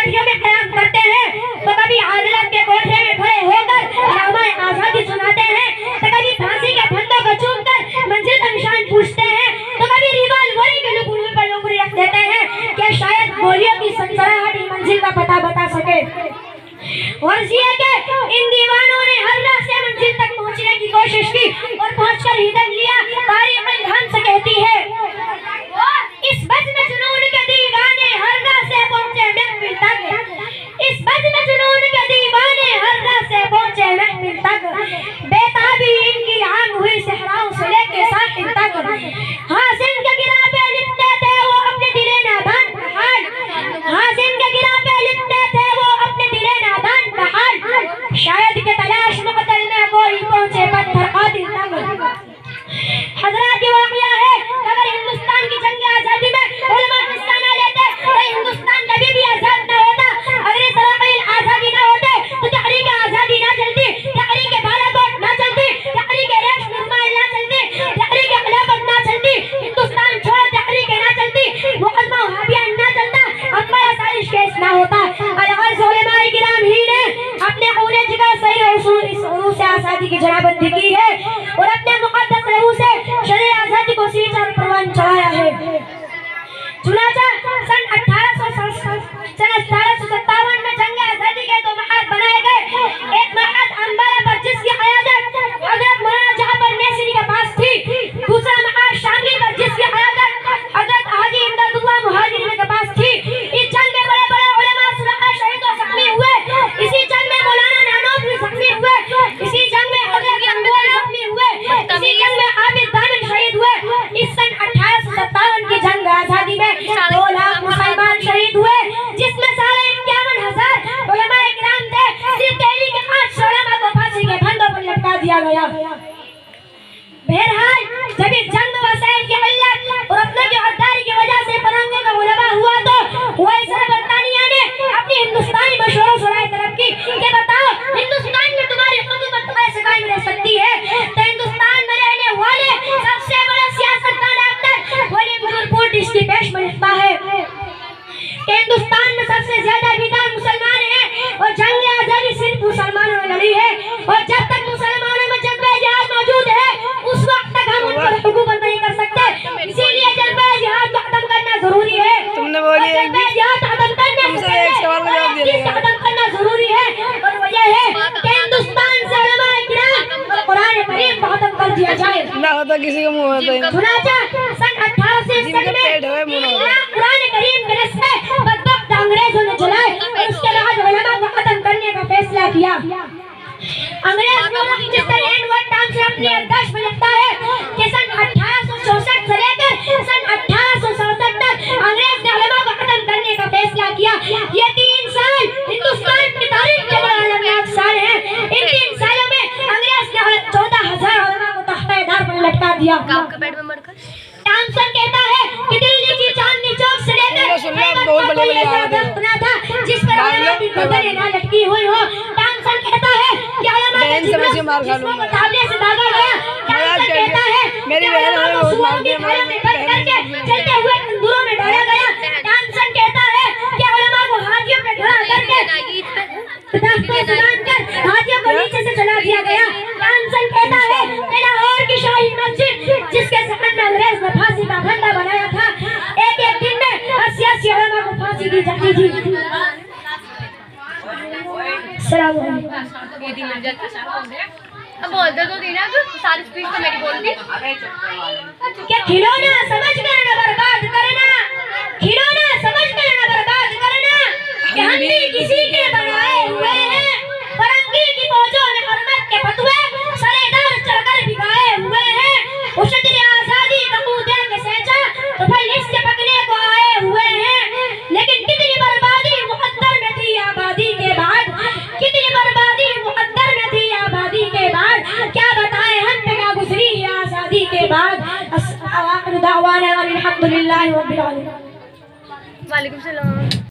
लाठियों में कयाम करते हैं, तो कभी अदालत के कोठे में खड़े होकर नामाए आजादी सुनाते हैं, तो कभी फांसी के फंदों को चूमकर मंजिल का निशान पूछते हैं, तो कभी रिवॉल्वर के लुकुए पर लुकुरी रख देते हैं कि शायद गोलियों की सनसनाहट मंजिल का पता बता सके। वर्जिया के इन दीवानों ने हर राह से मंजिल तक पहुंचने की कोशिश की और पहुंचकर ही दम लिया। तारीख ईमान से कहती है, इस बज़्म जुनून के दीवाने हर राह से पहुंचे महफिल तक, इस बज़्म जुनून के दीवाने हर राह से पहुंचे महफिल तक, बेताबी इनकी आम हुई सहराओं से लेके साहिल तक, हासिन के गिरा पे लिखते थे वो अपने दिले नादान का हाल, हासिन के गिरा पे लिखते थे वो अपने दिले नादान का हाल, शायद के तलाश मुकतल में कोई पहुंचे पत्थर कातिल तक। हजरात ये वाक़या है, अगर हिंदुस्तान की जंग आजादी में उलमा हिस्सा न लेते तो हिंदुस्तान कभी भी आजाद न होता। अगर इस तहरीक आजादी न होते तो तहरीक आजादी न चलती, तहरीक बालाकोट न चलती, तहरीक रेशमी रुमाल न चलती, तहरीक खिलाफत न चलती, हिंदुस्तान छोड़ो तहरीक न चलती, मुकदमा वहाबिया न चलता, अकबर साजिश केस न होता। अलगर्ज उलमाए किराम ही ने अपने पूरे जगह सही उसूल से आजादी की जनाबंदी की है और अपने मुकद्दस रहू से शरीय आजादी को सींचा और परवान चढ़ाया है। चुनाचा सन 1857 में जंग आजादी के दो महाद बनाए गए। एक महाद अंबाला पर जिसकी क़यादत हज़रत मौलाना जहांगीर नेसरी के पास थी, दूसरा महाद शामली पर जिसकी क़यादत हज़रत हाजी इमदादुल्लाह मुहाजिरी के पास थी। इस जंग में बड़े बड़े उलमा सुलहा शहीद और जख्मी हुए। इसी जंग में मौलाना नानोतवी जख्मी हुए, इसी जंग में हज़रत अंगोल जख्मी हुए, इसी जंग में आबिद दामन शहीद हुए। इस सन 1857 की जंग आजादी में 2 लाख मुसलमान शहीद हुए, जिसमें साढ़े 51,000 उलमाए किराम थे। सिर्फ दिल्ली के 500 उलमा को फांसी के फंदों पर लटका दिया गया। बहरहाल जब इस जंग में वसाइल की किल्लत और अपने की गद्दारी की वजह से परांगे का गुलबा हुआ तो वायसराय बरतानिया ने अपनी हिंदुस्तानी मशवरों से राय तलब की कि बताओ हिंदुस्तान में तुम्हारी हुकूमत कैसे कायम रह सकती है। तो हिंदुस्तान में रहने वाले सबसे बड़ा सियासतदान डॉक्टर वलीम जूरपुर इसकी पेश में लिखता है कि हिंदुस्तान में सबसे ज्यादा विदान मुसलमान हैं और जंग आजादी सिर्फ मुसलमानों ने लड़ी है और जब तक मुसलमानों में जज्बा जिहाद मौजूद है उस वक्त तक हम उन पर हुकूमत नहीं कर सकते। इसीलिए जज्बा जिहाद को खत्म करना जरूरी है। तुमने बोली जज्बा जिहाद खत्म करना जरूरी है और वजह है कि हिंदुस्तान से उलमाए किराम और कुरान करीम को खत्म कर दिया जाए। ना होता किसी को मुंह होता सुनाचा सन 1861 में कुरान करीम के रस्ते बदबख्त अंग्रेजों ने जलाए और उसके बाद उलमा को खत्म करने का फैसला किया। अंग्रेज मुल्क जिस तरह एडवर्ड टॉमसन अपनी याददाश्त में लिखता है कि सन 1864 से लेकर सन 1867 तक अंग्रेज ने उलमा को खत्म करने का फैसला किया। ये 3 साल हिंदुस्तान की तारीख के बड़े अलग साल हैं। इन 3 सालों में अंग्रेज ने 14,000 उलमा को तख्ते-ए-दार पर लटका दिया। गांव के पेट में मरकर टॉमसन कहता है कि दिल्ली की चांदनी चौक से लेकर बना था जिस पर उलमा की गर्दनें ना लटकी हुई हो। टॉमसन कहता है कि उलमा के जिस्मों को ताबले से दागा गया। टॉमसन कहता है मेरी बहन हमें बहुत मारती है, थालों में बंद करके चलते हुए तंदूरों में डाला गया। टॉमसन कहता है कि उलमा को हाथियों पे खड़ा करके हाथियों को नीचे से चला दिया गया। टॉमसन कहता है कि लाहौर की शाही मस्जिद जिसके सामने अंग्रेज ने फांसी का फंदा बनाया था, एक दिन में 80 उलमा को फांसी दी जाती थी। सलाम अब बोलते तो थी ना, सारी स्पीच तो मेरी बोल दी। क्या खिलौना समझ कर ना बर्बाद करना, खिलौना समझ कर ना बर्बाद करना, कि हम भी किसी के बनाए हुए हैं। फरंगी की फौजों ने हरमत के फतवे सरेदार चढ़कर भिगाए हुए हैं। उशदर आजादी का मुंह दे के सेचा तो फल इससे पकने को आए हुए हैं। लेकिन कितनी बर्बादी मुकद्दर में थी आबादी के बाद, कितनी बर्बादी मुकद्दर में थी आबादी के बाद, क्या बताएं हम पे क्या गुजरी है आजादी के बाद। अल्हम्दुलिल्लाह रब्बिल आलमीन। वालेकुम सलाम।